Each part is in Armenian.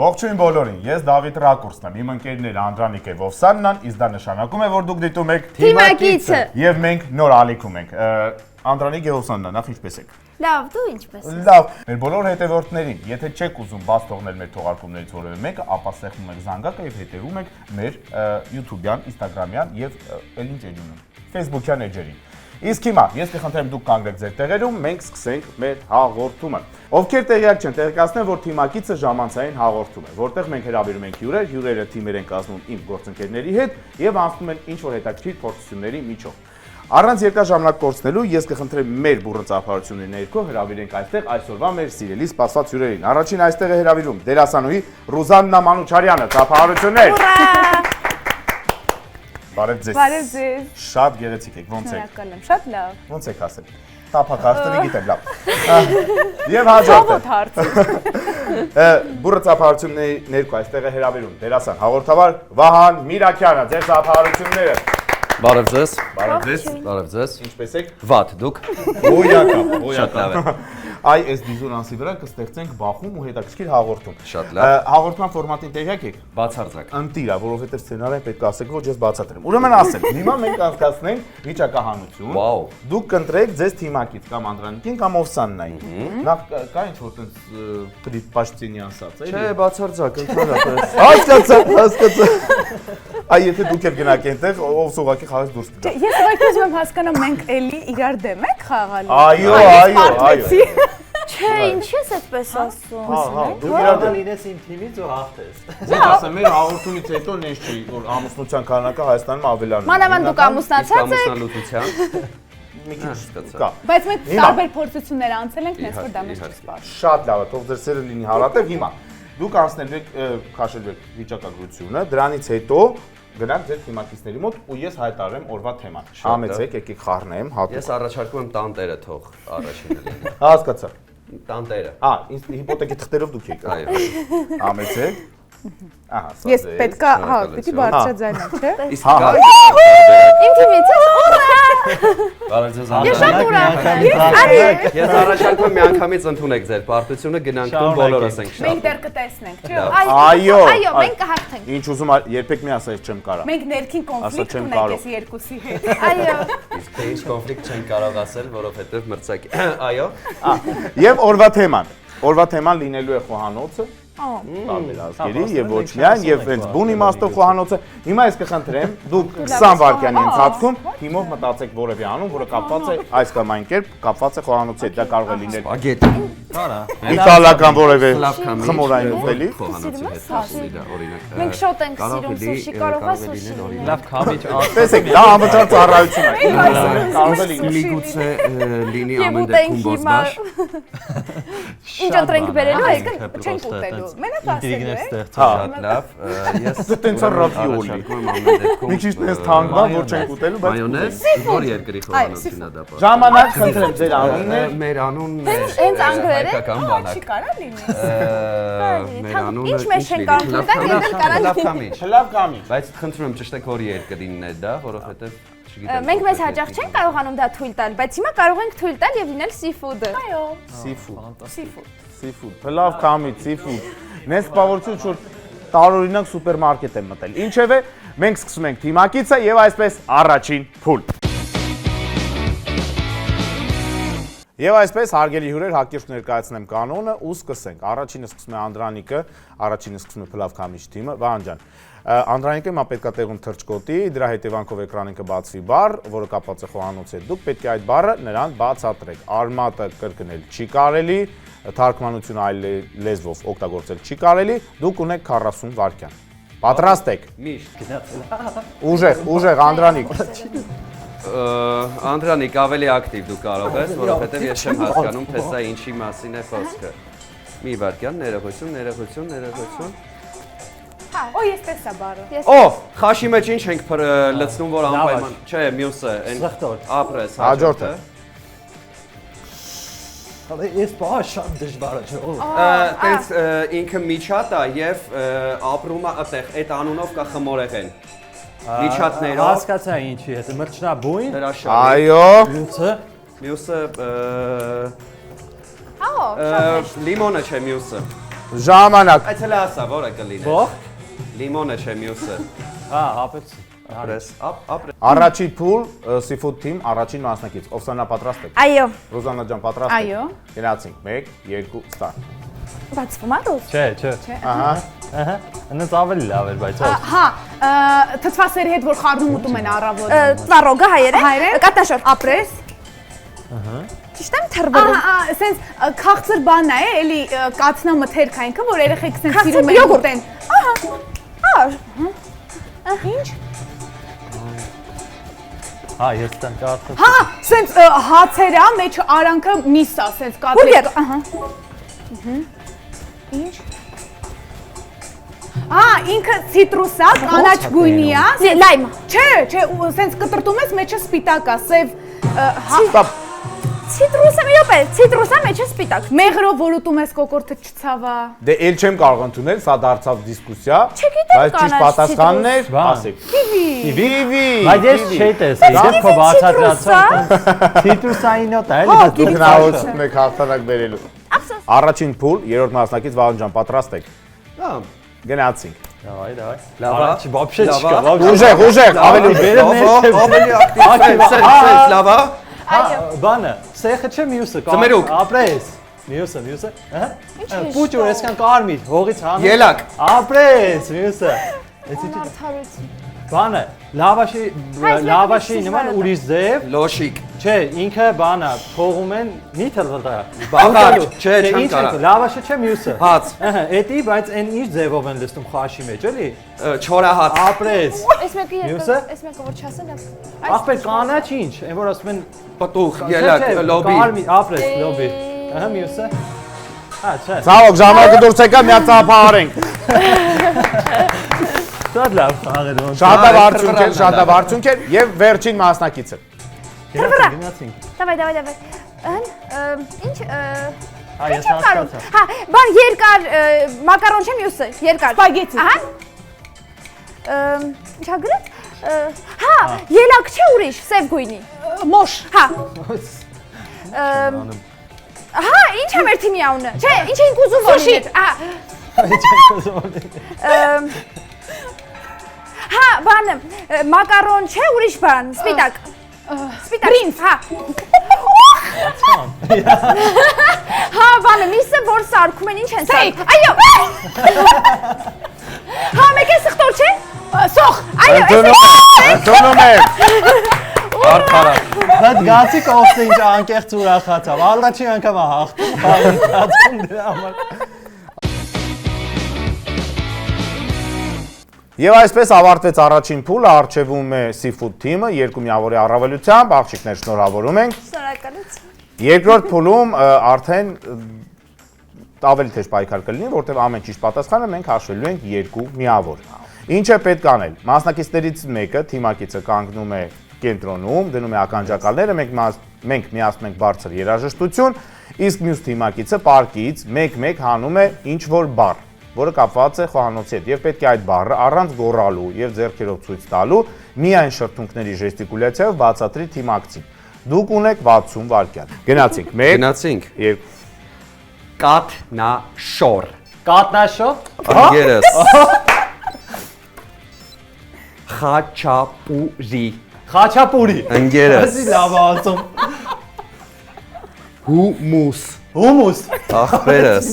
Ողջույն բոլորին, ես Դավիթ Ռակուրսն եմ, իմ ընկերները Անդրանիկ եւ Օվսաննան, իսկ դա նշանակում է, որ դուք դիտում եք Թիմակիցը եւ մենք նոր ալիքում ենք։ Անդրանիկ եւ Օվսաննա, նախ ինչպես եք։ Լավ, դու ինչպես ես։ Լավ, մեր բոլոր հետևորդներին, եթե չեք ուզում բաց թողնել մեր թողարկումներից որևէ մեկը, ապա սեղմում եք զանգակը եւ հետեւում եք մեր YouTube-յան, Instagram-յան եւ էլ ինչ էջում, Facebook-յան էջերին։ Իսկ հիմա, ես կխնդրեմ դուք կանգնեք ձեր տեղերում, մենք սկսենք մեր հաղորդումը։ Ովքեր տեղյակ չեն, տեղեկացնեմ, որ թիմակիցը ժամանցային հաղորդում է, որտեղ մենք հրավիրում ենք հյուրեր, հյուրերը թիմեր են կազմում իմ գործընկերների հետ եւ անցնում են ինչ-որ հետաքրքիր փորձությունների միջով։ Առանց երկար ժամանակ կորցնելու, ես կխնդրեմ մեր բուրըն ծափարությունների ներքո հրավիրենք այստեղ այսօրվա մեր սիրելի սպասված հյուրերին։ Առաջին այստեղ է հրավիրում դերասանուհի Ռուզաննա Մանուչարյանը, ծափարություններ։ Բարև ձեզ։ Բարև ձեզ։ Շատ գեղեցիկ եք, ոնց եք։ Շնորհակալ եմ, շատ լավ։ Ոնց եք ասել։ Տափակարտը գիտեմ, լավ։ Եվ հաջորդը։ Բուրը ծափարությունների ներքո այստեղ է հրավիրում դերասան հաղորդավար Վահան Միրաքյանը, ձեր ծափարությունները։ Բարև ձեզ։ Բարև ձեզ։ Բարև ձեզ։ Ինչպես եք։ Վատ դուք։ Շատ լավ է։ Այ այս դիզոնանսի վրա կստեղծենք բախում ու հետաքրքիր հաղորդում։ Շատ լավ։ Հաղորդման ֆորմատին տեղյակ եք։ Բացարձակ։ Ընտիրա, որովհետև սցենարին պետք է ասեք, որ ես բացատրեմ։ Ուրեմն ասեմ, հիմա մենք անցկացնենք վիճակահանություն։ Վաու։ Դուք կընտրեք ձեզ թիմակից կամ Անդրանիկին կամ Օվսաննային։ Նախ կա ինչ-որ տենց պաշտինի ասած, էլի։ Չէ, բացարձակ, ընդհանրապես։ Հասկացա։ Այ եթե դուք եք գնաք այնտեղ, ով սողակի խաղից դուրս կգա։ Ես ուղղակի ուզում եմ հասկանամ, մենք էլի իրար դեմ ենք խաղալու։ Այո։ Չէ, ինչ ես այդպես ասում։ Դու իրար դեմ։ Ինես իմ թիմից ու հաղթես։ Ձեր ասեմ, մեր հաղորդումից հետո նենց չի, որ ամուսնության քանակը Հայաստանում ավելանում է։ Մանավանդ դուք ամուսնացած եք։ Ամուսնալուծության։ Մի քիչ Հասկացա։ կա։ Բայց մենք տարբեր փորձություններ անցել ենք, նես որ դա մեզ չի սպառ։ Շատ լավ է, թող ձեր սերը լինի հարատև։ Հիմա դուք անցնել եք, քաշել եք վիճակագրությունը, դրանից հետո գնանք ձեր թիմակիցների մոտ ու ես հայտարարեմ օրվա թեման։ Համեցեք, եկեք խառնեմ, հատուկ։ Ես առաջարկում եմ տանտերը թող առաջինը լինի։ Հասկացա։ Տանտերը։ Ինձ հիպոթեկի թղթերով դուք եք։ Այո։ Համեցեք։ Ահա, սա Ես ձեզ։ պետքա, հա, պիտի բարձրաձայնեմ, չէ՞։ Իսկ Հա, կա։ Իմ թիմից ես ուրա։ Բարև ձեզ Ես շատ Անդրանիկ։ ուրախ եմ։ Ես առաջարկում եմ միանգամից ընդունեք ձեր պարտությունը, գնանք տուն բոլորս ենք Մենք շատ։ դեռ կտեսնենք, չէ՞։ Այո, Այո, մենք կհաղթենք։ Ինչ ուզում երբեք մի ասա, ես չեմ կարա։ Մենք ներքին կոնֆլիկտ չեմ ունենք կարող։ այս երկուսի հետ։ Այո։ Իսկ թե ինչ կոնֆլիկտ չեն կարող ասել, որովհետև մրցակ։ Այո։ Եվ օրվա թեման։ Օրվա թեման լինելու է խոհանոցը։ Տարբեր ազգերի եւ ոչ միայն եւ հենց բուն իմաստով խոհանոցը։ Հիմա ես կխնդրեմ դուք 20 վայրկյանի ընթացքում թիմով մտածեք որևէ անուն, որը կապված է այս կամ այն կերպ կապված է խոհանոցի հետ։ Դա կարող է լինել Սպագետի։ իտալական որևէ Լավքամի խմորային ուտելի։ խոհանոցի հետ ասելի դա օրինակ։ Մենք շոտ ենք սիրում, սուշի, կարող է սուշի լինել։ Լավ քամիչ Տեսեք, դա անվճար ծառայություն է։ Կարող է լինել։ Միգուցե լինի Եվ ամեն ուտենք դեպքում հիմա։ բոզբաշ։ Ինչ ընտրենք բերելու, այսինքն չենք ուտելու։ Մենակ ասելու է։ Շատ լավ։ Ես Տենց ռավիոլի։ առաջարկում եմ ամեն դեպքում Մի քիչ տես թանկվա, որ չենք ուտելու, բայց մայոնեզ, որ երկրի խոհանոցին է դա պատճառը։ ժամանակ խնդրեմ ձեր անունը։ Մեր անունն է Հենց անգլերեն, հայկական Չի բանակ։ կարա լինի։ Մեր անունը Ինչ մեջ ենք անում, դա եկել կարա լավ լինի։ կամիջ։ Լավ կամիչ։ Բայց խնդրում եմ ճշտեք որ երկրին է դա, որովհետև չգիտեմ։ Մենք մեզ հաճախ չենք կարողանում դա թույլ տալ, բայց հիմա կարող ենք թույլ տալ եւ լինել seafood-ը։ Այո, Seafood։ Seafood։ Լավ կամիչ, seafood։ Նես սպավորություն շուտ տարօրինակ սուպերմարկետ եմ մտել։ Ինչևէ, մենք սկսում ենք թիմակիցը եւ այսպես առաջին փուլ։ Եվ այսպես հարգելի հյուրեր, հակիրճ ներկայացնեմ կանոնը ու սկսենք։ Առաջինը սկսում է Անդրանիկը, առաջինը սկսում է Փլավ Քամիչ թիմը, Վահան ջան։ Անդրանիկը հիմա պետք է տեղում թրջկոտի, դրա հետևանքով էկրանին կբացվի բառ, որը կապված է խոհանոցի հետ։ Դուք պետք է այդ բառը նրան բացատրեք։ Արմատը կրկնել չի կարելի, թարգմանությունը այլ լեզվով օգտագործել չի կարելի, դուք ունեք 40 վայրկյան։ Պատրաստ եք։ Միշտ։ Ուժեղ Անդրանիկ։ Անդրանիկ ավելի ակտիվ դու կարող ես, որովհետև ես չեմ հասկանում, թե սա ինչի մասին է խոսքը։ Մի վայրկյան, ներողություն։ Օ, ես տեսա բառը։ Ո, խաշի մեջ ինչ ենք լցնում, որ անպայման։ Չէ, մյուսը, այն ապրես Հաջորդը։ Ես բա շատ դժվար է, չէ՞։ Տենց ինքը միջատ է եւ ապրում է այդտեղ, այդ անունով կա խմորեղեն։ Միջատներով։ Հասկացա ինչի հետ, մրջնաբույն։ Հրաշալի։ Այո։ Մյուսը Հա, լիմոնը չէ մյուսը։ Ժամանակ։ Այդ էլ ասա, որը կլիներ։ Ո՞ր։ Լիմոնը չէ մյուսը։ Հա, ապեց։ Ապրես, ապրես։ Առաջին փուլ Seafood Team առաջին մասնակից։ Օվսանա պատրաստ եք։ Այո, Ռոզանա ջան պատրաստ եք։ Այո։ Գնացինք 1 2 start։ բացվում է ռոզ։ Չէ։ Ահա։ Ահա։ Այնց ավելի լավ էր, բայց ո՞վ։ Հա, թթվասերի հետ որ խառնում ուտում են առավոտ։ Տվարոգը հայերը։ Հայերը։ Կատնաշոր։ Ապրես։ Ճիշտ եմ թրբրում։ Ահա, սենց քաղցր բանն է, էլի կաթնա մթերք այնքը, որ երեխեք սենց Քաղցր սիրում են յոգուրտ։ ուտեն։ Ինչ։ Հա, ես տան կարծում։ Հա, սենց հացերա, մեջը արանքը միսա, սենց Բուրգեր։ կատլետ։ Ահա։ Ինչ։ Հա, ինքը ցիտրուս է, կանաչ գույնի է։ Լայմ։ Չէ, սենց կտրտում ես, մեջը սպիտակ է, սև հա, Stop։ Ցիտրուսը մի րոպե, ցիտրուսը մեջը սպիտակ։ մեղրով որ ուտում ես կոկորտը չցավա։ Դե էլ չեմ կարող ընդունել, սա դարձավ դիսկուսիա, Չգիտեմ բայց ճիշտ կանաչ պատասխանն էր, Բան։ ասեք։ Վիվի։ Բայց ես չէի տեսել, դեպքը բացատրացա։ Ցիտրուսային նոտ է, էլի դա Դուք հնարավորություն եք հաղթանակ բերելու։ Առաջին փուլ, երրորդ մասնակից Վահան ջան, պատրաստ եք։ Հա, Գնացինք։ Давай։ Լավա։ Вообще Լավա։ չկա, вообще։ Ուժեղ, ավելի Բերեմ ներքև։ Ավելի ակտիվ, սենց, լավա։ Բանը, սեխը չէ մյուսը։ Ձմերուկ։ Ապրես։ Մյուսը, հա։ Պուճուր, այսքան կարմիր, հողից հանում։ Ելակ։ Ապրես, մյուսը։ Բանը, լավաշի նման ուրիշ ձև, Լոշիկ։ չէ, ինքը բանը, փողում են, մի թրվտա։ Բաղաչ, չէ, չեմ կարա։ Լավաշը չէ մյուսը։ Հաց։ Ահա, էդի, բայց այն ինչ ձևով են լստում խաշի մեջ, էլի։ Չորահաց։ Ապրես։ Այս մեկը Մյուսը? այս մեկը որ չասեն է։ Ախպեր կանաչ ինչ, այն որ ասում են Պտուղ, ելակ, լոբի։ կարմիր, ապրես, լոբի։ Ահա մյուսը։ Հա, չէ։ Ցավոք, ժամանակը դուրս եկա, միած ծափահարենք։ Շատ լավ խաղեր ոնց։ Շատ լավ արդյունք էր եւ վերջին մասնակիցը։ Գնացինք։ Давай։ Ինչ Հա, ես չեմ կարող։ հասկացա։ Հա, բան երկար մակարոն չեմ յուսը, երկար։ Սպագետի։ Ահա։ Ինչա գրած։ Հա, ելակ չէ ուրիշ, սև գույնի։ Մոշ։ Հա։ Հա, ինչ է մեր թիմի անունը։ Չէ, ինչ էինք ուզում որ լիներ։ Հա, բանը, մակարոն չէ, ուրիշ բան, սպիտակ։ Սպիտակ։ Բրինձ, հա։ Հա, բանը, միսը որ սարքում են, ինչ են սարքում։ Այո։ Հա, մեկ է սխտոր չէ։ Սոխ։ Այո, Ընդունում եմ։ Արդարակ։ Դա գացի կողքը ինչ անկեղծ ուրախացավ։ Առաջին անգամ է հաղթում դրա համար։ Եվ այսպես ավարտվեց առաջին փուլը, առջևում է Seafood Team-ը, երկու միավորի առավելությամբ, աղջիկներ շնորհավորում ենք։ Շնորհակալություն։ Երկրորդ փուլում արդեն ավելի թեժ պայքար կլինի, որտեղ ամեն ճիշտ պատասխանը մենք հաշվելու ենք երկու միավոր։ Ինչ է պետք անել։ Մասնակիցներից մեկը, թիմակիցը կանգնում է կենտրոնում, դնում է ականջակալները, մենք միացնում ենք բարձր երաժշտություն, իսկ մյուս թիմակիցը պարկից մեկ-մեկ հանում է ինչ-որ բառ, որը կապված է խոհանոցի հետ, եւ պետք է այդ բառը առանց գոռալու եւ ձեռքերով ցույց տալու միայն շրթունքների ժեստիկուլյացիայով բացատրի թիմակցին։ Դուք ունեք 60 վայրկյան։ Գնացինք 1 Գնացինք։ 2 Կատնաշոր։ Կատնաշոր։ Անգերս։ Խաչապուրի։ Խաչապուրի։ Անգերս։ Ասի լավ ասում։ Հումուս։ Հումուս։ Ախպերս։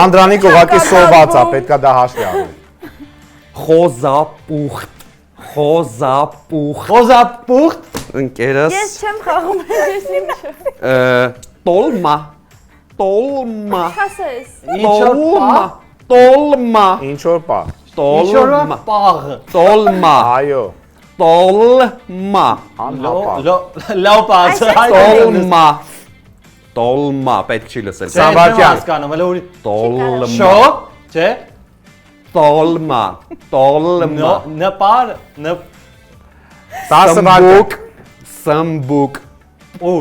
Անդրանիկ ուղակի սոված է, պետքա դա հաշվի առնել։ Խոզապուխտ։ Խոզապուխտ։ Անգերս։ Ես չեմ խաղում, ես իմ չեմ։ Տոլմա։ Տոլմա։ Հասես։ Տոլմա։ Տոլմա։ Ինչ որ պա։ Տոլմա։ Պաղը։ Տոլմա։ Այո, Տոլմա։ անհապաղ։ Լոպաց։ Տոլմա։ Տոլմա, պետք չի լսել։ Սամբակյան։ Հասկանում, հələ ուրի։ Տոլմա։ Շո, չէ։ Տոլմա։ Տոլմա։ Նպար, 10 վայրկյան։ Սամբուկ։ ու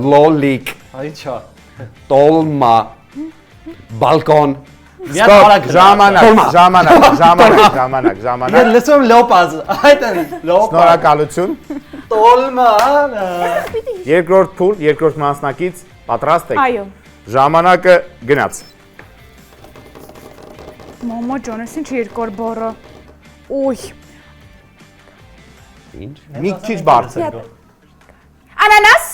Լոլիկ։ այչա։ Տոլմա։ Բալկոն։ Ստոպ, ժամանակ։ Ես լսում լոպազ, այդ է լոպազ։ Շնորհակալություն։ Տոլմա։ Երկրորդ փուլ, երկրորդ մասնակից պատրաստ եք։ Այո։ Ժամանակը գնաց։ Մամա ջան, ես ինչ երկար բառը։ Ոյ։ Ինչ։ Մի քիչ բարձր։ Անանաս։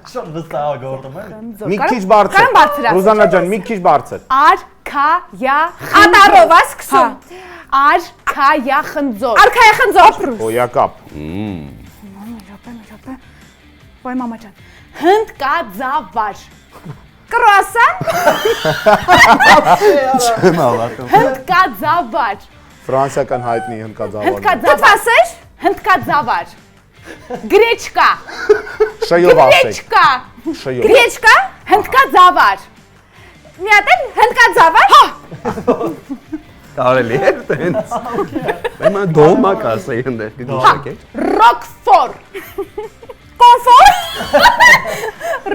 Շատ վստահ գորտում եմ։ Մի քիչ բարձր։ Կարամ բարձր ասել։ Ռուզաննա ջան, մի քիչ բարձր։ Արքայա Ատարով է սկսում։ Արքայա խնձոր։ Արքայա խնձոր։ Հոյակապ։ Ոյ մամա ջան։ Հնդկաձավար։ Կրուասան։ Չեմ հավատում։ Հնդկաձավար։ Ֆրանսիական հայտնի հնդկաձավարներ։ Հնդկաձավար։ Տվասեր։ Հնդկաձավար։ Գրեչկա։ Շյով ասեք։ Գրեչկա։ Շյով։ Գրեչկա։ Հնդկաձավար։ Մի հատ էլ հնդկաձավար։ Կարելի է տենց։ Հիմա դոմա կասեի ընդեր գնացեք։ Ռոկֆոր։ Կոնֆոր։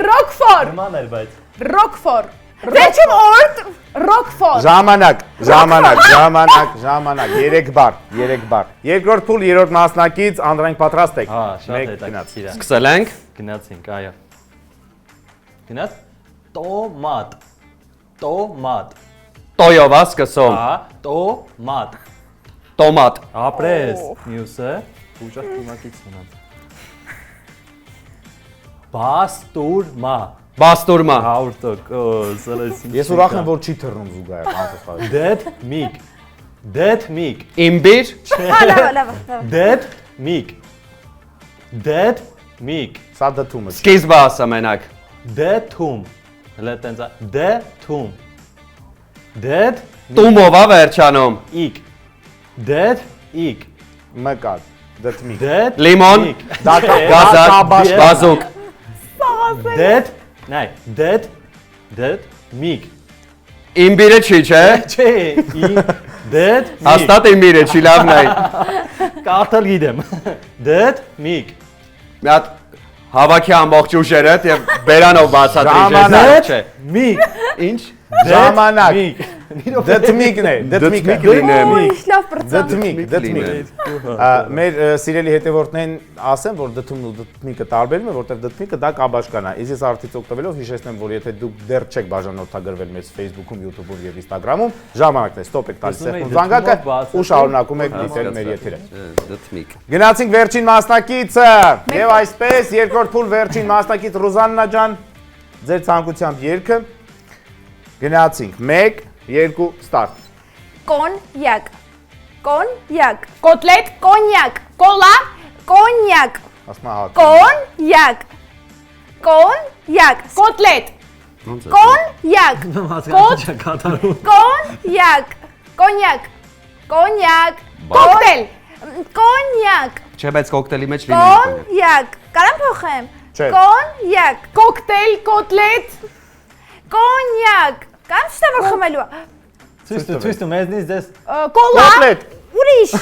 Ռոկֆոր։ Նման էր, բայց Ռոկֆոր։ Վերջում օրդ։ Ռոկֆոր։ Ժամանակ։ 3 բառ։ Երկրորդ փուլ, երրորդ մասնակից, Անդրանիկ պատրաստ եք։ հա, շատ Մեկ հետաքրքիր է։ Սկսել ենք։ Գնացինք, այո։ Գնաց տոմատ։ Տոմատ։ Տոյով ասկսում։ Հա, տոմատ։ Տոմատ։ Ապրես, մյուսը ուժեղ դիմակից մնաց։ Բաստուրմա։ Բաստուրմա։ 100%, Ես ուրախ եմ, որ չի թռնում զուգահեռ անցած։ Դեդ միկ։ Դեդ միկ։ Իմբիր։ Լավ։ Դեդ միկ։ Դեդ միկ։ Սա դդումը չի։ Սկիզբը ասա մենակ։ Դեթում։ Հələ տենց դեթում։ Դեդ Տումով է վերջանում։ իկ։ Դեդ իկ։ Մկար։ Դդմի։ Դեդ Լիմոն։ միկ։ Գազակ, բազուկ։ Դեդ, նայ, դեդ միկ։ Իմբիրը չի, չէ։ Չէ, դեդ միկ։ Հաստատ իմբիրը չի, լավն է։ Կարդալ գիտեմ։ Դեդ միկ։ Մի հատ հավաքի ամբողջ ուժերդ եւ բերանով բացատրի, Ժամանակ։ չէ։ Միկ։ Ինչ։ Ժամանակ։ Միկ։ Դդմիկն է, դդմիկը։ Ինչ լավ բրծան։ Դդմիկ։ Մեր սիրելի հետևորդներին ասեմ, որ դդումն ու դդմիկը տարբերում է, որտեղ դդմիկը դա կաբաշկան է։ Իսկ ես արդից օգտվելով հիշեցնեմ, որ եթե դուք դեռ չեք բաժանորդագրվել մեզ Facebook-ում, YouTube-ում եւ Instagram-ում, ժամանակն է, ստոպ եք տալիս սեղմում զանգակը ու շարունակում եք դիտել մեր եթերը։ Դդմիկ։ Գնացինք վերջին մասնակիցը եւ այսպես երկրորդ փուլ վերջին մասնակից Ռուզաննա ջան, ձեր ցանկությամբ երգը գնացինք 1 2 start Կոնյակ։ Կոնյակ։ Կոտլետ։ Կոնյակ։ Կոլա։ Կոնյակ։ ասма հա Կոնյակ։ Կոնյակ։ Կոտլետ։ Կոնյակ։ կատարում։ Կոնյակ։ Կոնյակ։ Կոնյակ։ Կոկտեյլ։ Կոնյակ։ Չէ, բայց կոկտեյլի մեջ լինի։ Կոնյակ։ Կարամ փոխեմ։ Չէ։ Կոնյակ։ Կոկտեյլ, կոտլետ։ Կոնյակ։ Կամ չէ որ խմելու։ Ցույց տու մեզնից դες Կոլա։ Կոկլետ Ուրիշ։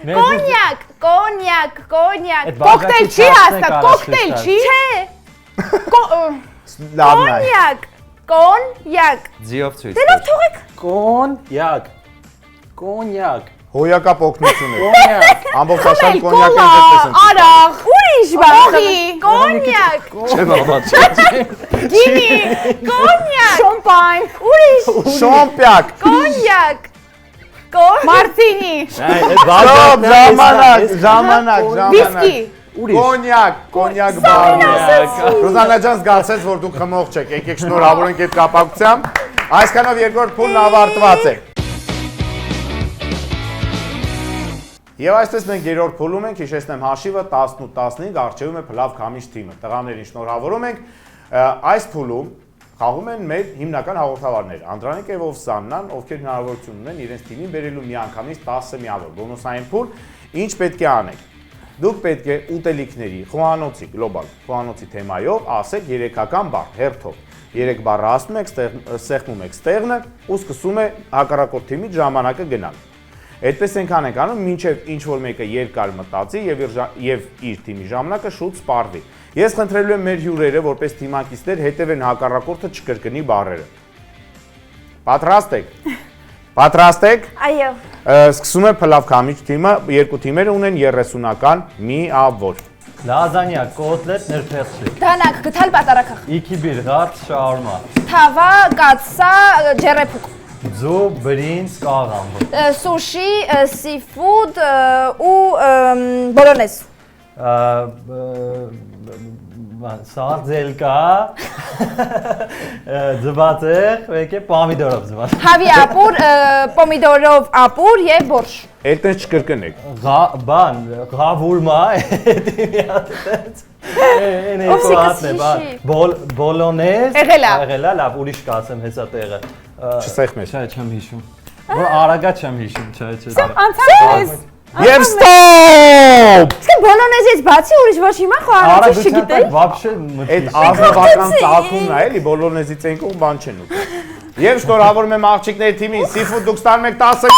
մեզնից Կոնյակ, կոնյակ, կոնյակ։ այդ Կոկտեյլ չի հաստատ, կոկտեյլ չի։ Չէ, լավն է կոնյակ, կոնյակ։ Ձիով ցույց։ Դե լավ թողեք։ կոնյակ։ Կոնյակ։ հոյակապ օգնություն է Կոնյակ։ ամբողջ աշխարհ Կոլա, կոնյակը այդպես են արախ, Ուրիշ բան։ օղի, Կոնյակ, Չեմ հավատում։ գինի, կոնյակ, շամպայն, ուրիշ, շոմպյակ կոնյակ։ մարտինի, Stop, ժամանակ վիսկի, կոնյակ բան Ռուզաննա ջան զգացեց որ դուք խմող չեք եկեք շնորհավորենք այդ կապակցությամբ այսքանով երկրորդ փուլն ավարտված է Եվ այսպես մենք երրորդ փուլում ենք, հիշեցնեմ հաշիվը 18-15 առջևում է Փլավ Քամիչ թիմը։ Տղաներին շնորհավորում ենք։ Այս փուլում խաղում են մեր հիմնական հաղորդավարները Անդրանիկ եւ Օվսաննան, ովքեր հնարավորություն ունեն իրենց թիմին բերելու միանգամից 10 միավոր բոնուսային փուլ։ Ինչ պետք է անեք։ Դուք պետք է ուտելիքների, խոհանոցի, գլոբալ խոհանոցի թեմայով ասեք երեքական բառ, հերթով։ 3 բառը ասում եք, սեղմում եք ստեղնը ու սկսում է հակառակորդ թիմից ժամանակը գնալ։ Այդպես ենքան ենք անում, մինչև ինչ-որ մեկը երկար մտածի և իր թիմի ժամանակը շուտ սպարվի։ Ես խնդրելու եմ մեր հյուրերը, որպես թիմակիցներ, հետևեն հակառակորդը չկրկնի բառերը։ Պատրաստ եք։ Պատրաստ եք։ Այո։ Սկսում է Փլավ Քամիչ թիմը, երկու թիմերը ունեն 30-ական միավոր։ լազանյա, կոտլետ, ներփեղսիկ։ Դանակ, գթալ պատարակախ։ Իքի բիր, ղարց, շաուրմա։ Թավա, կացսա, ջերեպուկ։ ուզու, բրինձ, կաղամբը։ Sushi, seafood ու bolognese։ Սարդելկա, ձվածեղ, եկե պամիդորով ձված։ Հավի ապուր, պոմիդորով ապուր եւ բորշ։ Այդտենց չկրկնեք։ Բան, ғավուրմա, էդի միատենց։ Են երկու հատն է, բան, բոլոնեզ, եղելա, լավ, ուրիշ կասեմ հեսա տեղը։ Չսեղմես։ Չէ, չեմ հիշում։ Որ արագա չեմ հիշում, չէ։ Անցած Եվ ստոպ։ Իսկ բոլոնեզից բացի ուրիշ ոչ հիմա խոհարից չգիտեի։ Вообще Այդ ազնվական ծագումն է, էլի բոլոնեզի ծենկող բան չեն ուտում։ Եվ շնորհավորում եմ աղջիկների թիմին, Seafood դուք ստանում եք 10։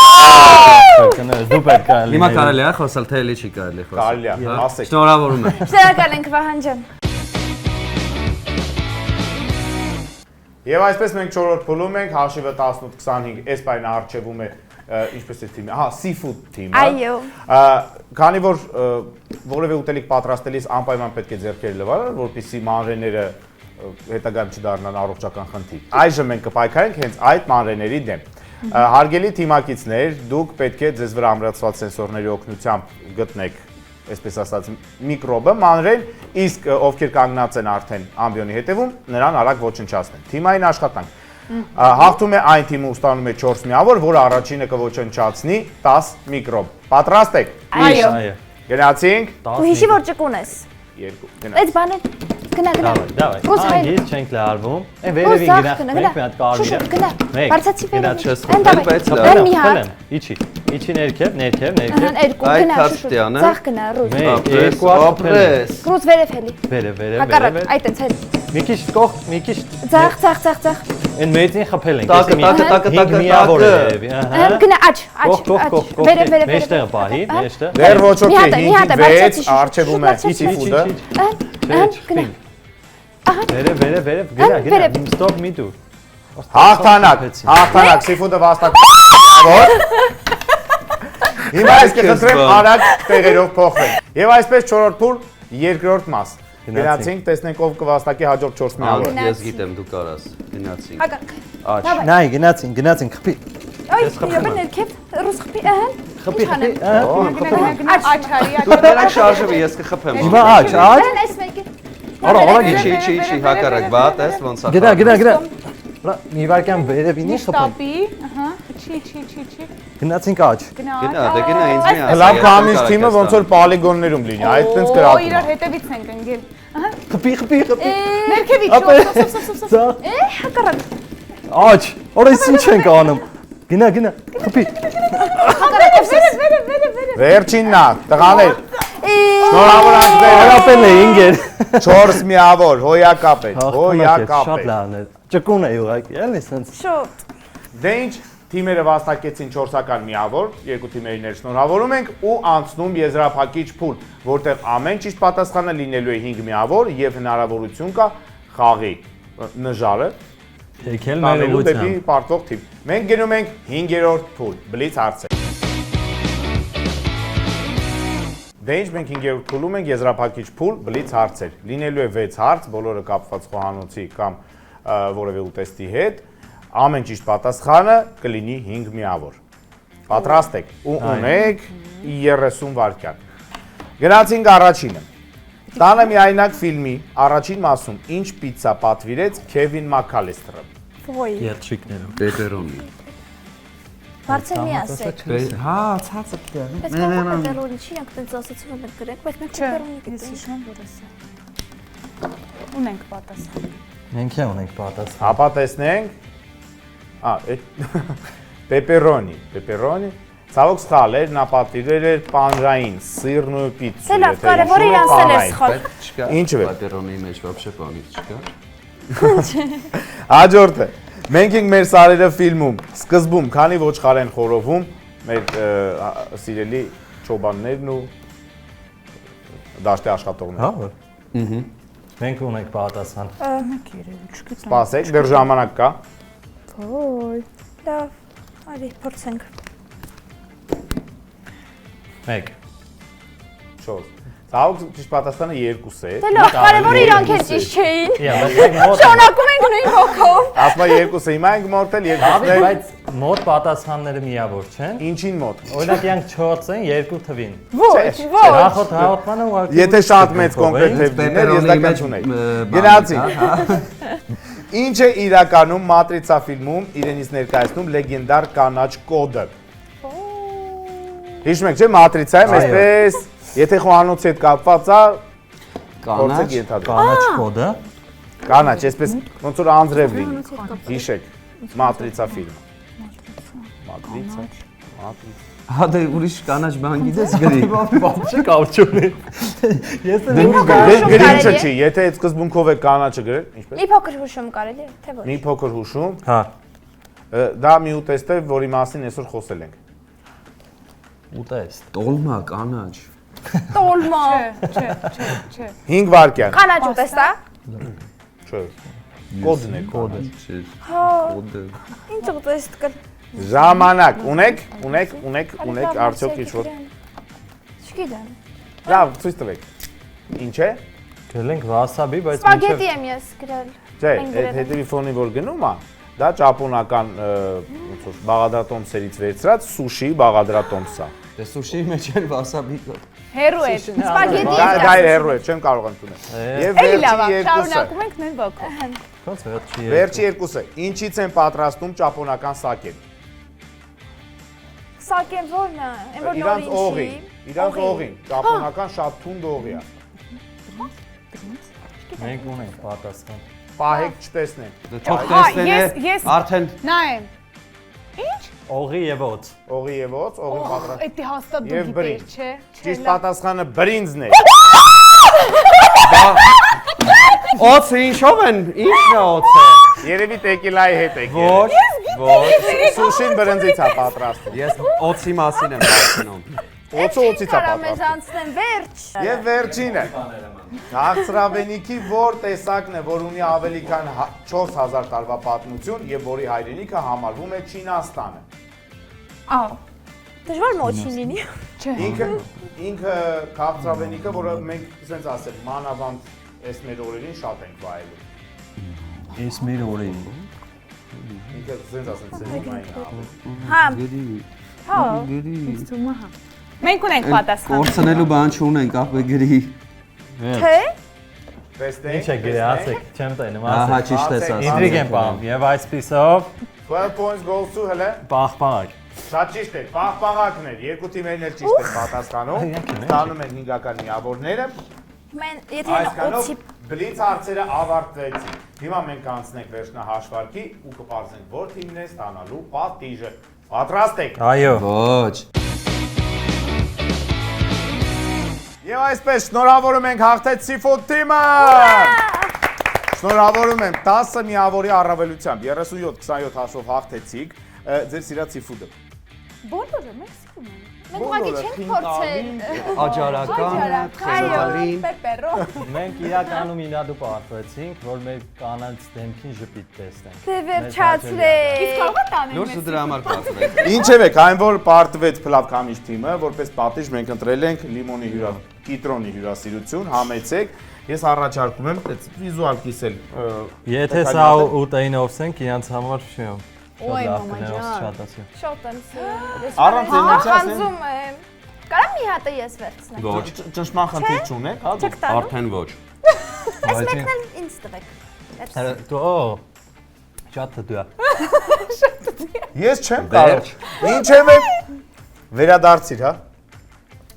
դու պետք է Հիմա կարելի է խոսալ, թե էլի չի կարելի խոսալ։ Կարելի է, ասեք։ Շնորհավորում եմ։ Շնորհակալ ենք Վահան ջան։ Եվ այսպես մենք 4-րդ փուլում ենք, հաշիվը 18-25, այս պայն առջևում է ինչպես է թիմը, հա, Seafood թիմը։ Այո։ Քանի որ որևէ ուտելիք պատրաստելիս անպայման պետք է ձեռքերը լվանալ, որպեսզի մանրեները հետագայում չդառնան առողջական խնդիր։ Այժմ մենք կպայքարենք հենց այդ մանրեների դեմ։ Հարգելի թիմակիցներ, դուք պետք է ձեզ վրա ամրացված սենսորների օգնությամբ գտնեք, այսպես ասած, միկրոբը, մանրեն, իսկ ովքեր կանգնած են արդեն ամբիոնի հետևում, նրան արագ ոչնչացնեն։ Թիմային աշխատանք։ Հաղթում է այն թիմը ու ստանում է 4 միավոր, որը առաջինը կոչնչացնի 10 միկրոբ։ Պատրաստ եք։ Այո։ Գնացինք։ Դու հիշի որ ճկունես։ 2 գնա։ Այդ բանը գնա։ Դավայ։ Ռուս հայր։ Անգից չենք լարվում։ Այն վերևին գնա։ Մեկ մի հատ կարմիր։ Շուշ գնա։ Բարձացի Գնա վերևին։ չես Այն խփել, բայց Այն մի հատ։ Իջի։ Իջի ներքև։ Երկու Այդ գնա։ քարտյանը։ Ձախ գնա ռուս։ 1 2 Ապրես։ Ռուս վերև հելի։ Վերև։ Հակառակ, այդ էս հել։ Մի քիչ կող, մի քիչ Ձախ։ այն մեծին խփել ենք։ Տակը, միավոր է վերևի, ահա։ Գնա աչ։ Կող։ Վերև։ Մեջտեղը պահի, մեջտեղ։ Դեռ ոչ Մի հատ օքեյ, է, մի հատ է, 5-6 բարձրացի, առջևում է շուտ Seafood-ը։ Վերև, գնա, ստոպ մի դու։ Հաղթանակ, Seafood-ը վաստակավոր։ Հիմա ես կխնդրեմ արագ տեղերով փոխվենք։ Եւ այսպես 4-րդ փուլ, երկրորդ մաս։ Գնացինք, տեսնենք ով կվաստակի հաջորդ 4 միավորը։ Ես գիտեմ դու կարաս։ Գնացինք։ Հակառակ։ Աչ։ Նայ, գնացին, խփի։ Այ, յոբը ներքև ռուս խփի, ահա։ Խփի, Աչքարի Դու դրանք շարժվի, ես կխփեմ։ Հիմա աչ։ Ահա այս մեկը։ Արա, Իջի, հակառակ բա, տես ոնց է։ գնա։ Մի վարքան վերևին ինչ խփում։ Ստապի, ահա, չի։ Գնացինք աչ։ Գնա, դե գնա ինձ մի ասա։ Լավ կամից թիմը ոնց որ պոլիգոններում լինի, այդտենց Օ, կրակում։ իրար հետևից ենք ընկել։ Խփի։ Ներքևից, սոփ։ Հակառակ։ Աչ, օրես ինչ ենք անում։ Գնա, խփի։ Վերջինն է, տղաներ։ Շնորհավորանք ձեզ։ Հարապել է ինգեր։ 4 միավոր, հոյակապ է, Շատ հոյակապ է։ լավն է։ Ճկուն է ուղղակի, էլի սենց։ Շուտ։ Դե ինչ, թիմերը վաստակեցին 4-ական միավոր, երկու թիմերիներ շնորհավորում ենք ու անցնում եզրափակիչ փուլ, որտեղ ամեն ճիշտ պատասխանը լինելու է 5 միավոր եւ հնարավորություն կա խաղի նժարը Եկել տանելու մեր դեպի պարտվող թիմ։ Մենք գնում ենք 5-րդ փուլ, բլից հարցեր։ Դե ինչ մենք 5-րդ փուլում ենք եզրափակիչ փուլ, բլից հարցեր։ Լինելու է 6 հարց, բոլորը կապված խոհանոցի կամ որևէ ուտեստի հետ։ Ամեն ճիշտ պատասխանը կլինի 5 միավոր։ Պատրաստ եք ու ունեք 30 վայրկյան։ Գնացինք առաջինը։ Տանը միայնակ ֆիլմի առաջին մասում ինչ պիցցա պատվիրեց Քևին Մաքալեսթերը։ Ոյ։ Երջիկներով։ Պեպերոնի։ Բարձր մի ասեք։ Հա, ցածը դեռ։ Բայց կարող է պեպերոնի չի, անկտենց ասացի որ մենք գրենք, բայց մենք պեպերոնի Ես գիտենք։ հիշում եմ, որ ասա։ Ունենք պատասխան։ Մենք է ունենք պատասխան։ Հապա տեսնենք։ Այդ պեպերոնի։ Ցավոք սխալ էր, նա պատվիրել էր պանրային, սիրն ու պիցցա։ Դե լավ, կարևորը իրան սել էր սխալ։ Չկա։ Ինչու է։ Պեպերոնի մեջ вообще բանից չկա։ Հաջորդը։ Մենք ենք մեր սարերը ֆիլմում, սկզբում, քանի ոչխար են խորովում, մեր սիրելի չոբաններն ու դաշտի աշխատողները։ Հա։ Մենք ունենք պատասխան։ Սպասեք, դեռ ժամանակ կա։ Ոյ։ Լավ, արի փորձենք։ 1 4։ Տաղուկ ճիշտ պատասխանը 2 է։ Դե լավ, կարևորը իրանք էլ ճիշտ չէին։ Մոտ Շոնակում ենք նույն ոգով։ Ասма 2 է, հիմա ենք մորտել 2-ներ։ բայց մոտ պատասխանները միավոր չեն։ Ինչին մոտ։ Օրինակ իրանք 4 են 2 թվին։ Ոչ, ոչ։ Նախորդ հաղորդմանը ուղղակի Եթե շատ մեծ կոնկրետ թեև դիներ, եզրակացություն եք։ Գնացի։ Ինչ է իրականում Մատրիցա ֆիլմում իրենից ներկայացնում լեգենդար կանաչ կոդը։ Հիշում եք, չէ՞, Մատրիցայում այսպես, եթե խոհանոցի հետ կապված է, Կանաչ, կանաչ կոդը։ կանաչ, այսպես ոնց որ անձրև լինի։ Հիշեք, Մատրիցա ֆիլմ։ Մատրիցա, Մատրիցա։ հա դե ուրիշ կանաչ բան գիտես գրի։ Բացի կաուչունի։ Ես Գրինչը չի, եթե այդ սկզբունքով է կանաչը գրել, ինչպես։ Մի փոքր հուշում կարելի է, թե ոչ։ Մի փոքր հուշում, Հա, դա մի ուտեստ է, որի մասին այսօր խոսել ենք։ ուտեստ։ Տոլմա, կանաչ։ Տոլմա։ Չէ։ 5 վայրկյան։ Կանաչ ուտեստ է։ Չէ։ Կոդն է, կոդը։ Կոդը։ Ինչ ուտեստ կար։ Ժամանակ ունեք արդյոք ինչ-որ։ Չգիտեմ։ Լավ, ցույց տվեք։ Ինչ է։ Գրել ենք վասաբի, բայց Սպագետի եմ ես գրել։ Չէ, Մենք այդ գրել ենք։ հետևի ֆոնի որ գնում է, դա ճապոնական ոնց որ բաղադրատոմսերից վերցրած սուշի բաղադրատոմս է։ Դե սուշիի մեջ էլ վասաբի կա։ Հերու է։ Սպագետի Դա է հերո է, չեմ կարող ընդունել։ Եվ Էլի լավ, վերջի 2-ը։ շարունակում ենք նույն ոգով։ ոնց վերջի։ Վերջի 2-ը։ Ինչից են պատրաստում ճապոնական սակեն։ Սակեն որն է։ Այն որ Իրանց նորինչի։ օղին, իրանց օղին, ճապոնական շատ թունդ օղի է։ Մենք ունենք պատասխան։ Պահեք չտեսնենք։ Դե թող Հա, տեսնեն ես արդեն նայեմ։ Օղի եւ օծ։ Օղի եւ օծ, օղին պատրաստ։ Էդի հաստատ դու Եվ գիտես, բրինձ։ չէ։ Ճիշտ պատասխանը բրինձն է։ օծը ինչով են, ինչն է օծը։ Երևի տեկիլայի հետ եք։ Ոչ։ Սուշին բրինձից է պատրաստում։ Ես օծի մասին եմ ասում։ Օծը օծից է Կարամ պատրաստում։ ես անցնեմ վերջ։ Եվ վերջինը։ Քաղցրավենիքի որ տեսակն է, որ ունի ավելի քան 4000 տարվա պատմություն եւ որի հայրենիքը համարվում է Չինաստանը։ Ահա։ Դժվար մոչին լինի։ Ինքը քաղցրավենիքը, որը մենք ասենց ասել, մանավանդ այս մեր օրերին շատ ենք վայելում։ Ես մեր օրերին։ Ինքը ասենց ասեն, սեզոնային։ Հա։ Հա։ Մենք ունենք պատասխան։ Կորցնելու բան չունենք, ախպե գրի։ Թե։ Տեսնենք։ Ինչ է գրի, ասեք, չեմ տենում, Ահա ասեք։ ճիշտ ես ասում։ Ինտրիգ եմ պահում եւ այսպիսով 12 points goes to հələ։ պահպանակ։ Շատ ճիշտ է, պահպաղակն էր, երկու թիմերն էլ ճիշտ են պատասխանում։ Ստանում են հինգական միավորները։ Մեն եթե Այսքանով օծի բլից հարցերը ավարտվեցին։ Հիմա մենք անցնենք վերջնահաշվարկի ու կպարզենք, որ թիմն է ստանալու պատիժը։ Պատրաստ եք։ Այո։ Ոչ։ Եվ այսպես շնորհավորում ենք հաղթեց Seafood թիմը։ Շնորհավորում եմ 10 միավորի առավելությամբ 37-27 հաշվով հաղթեցիք ձեր սիրած Seafood-ը։ Բոլորը մենք սիրում ենք։ մենք ուղղակի չենք փորձել։ Աջարականը, խելարին։ Պեպերո։ Մենք իրականում ինադու պարտվեցինք, որ մեր կանանց դեմքին ժպիտ տեսնենք։ Դե վերջացրեք։ Իսկ կարող է տանել Լուրջ ու դրա համար պատվեց։ Ինչև եք, այն որ պարտվեց Փլավքամիջ թիմը, որպես պատիժ մենք ընտրել ենք լիմոնի կիտրոնի հյուրասիրություն, համեցեք։ Ես առաջարկում եմ այդ վիզուալ կիսել։ Եթե սա ուտեին օվսենք, իրանց համար շո։ Ոյ մամա ջան։ Շատացի։ Շատ եմ սիրում։ Առանց էմոցիա խանձում եմ։ Կարամ մի հատ ես վերցնեմ։ Ոչ, ճշմարտ խնդիր չունեք, հա։ Չեք տանում։ արդեն ոչ։ Այս մեկն էլ ինձ տվեք։ Դու շատ դու։ Ես չեմ կարող։ Ինչև է վերադարձիր, հա։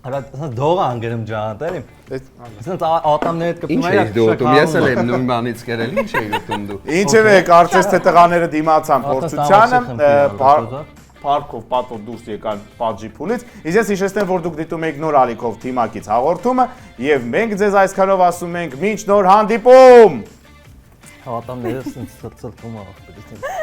Արա դողը անգրեմ ջան, տերի։ Ասենց ատամները հետ կպնում Ինչ էի դու, ես էլ եմ նույն բանից կերել, ինչ էի ուտում դու։ Ինչև է, կարծես թե տղաները դիմացան փորձությանը, Պարկով պատվով դուրս եկան պատժի փուլից։ Իսկ ես հիշեցնեմ, որ դուք դիտում եք նոր ալիքով թիմակից հաղորդումը եւ մենք ձեզ այսքանով ասում ենք մինչ նոր հանդիպում։ Ատամները ասենց ծլծլվում ախպերից։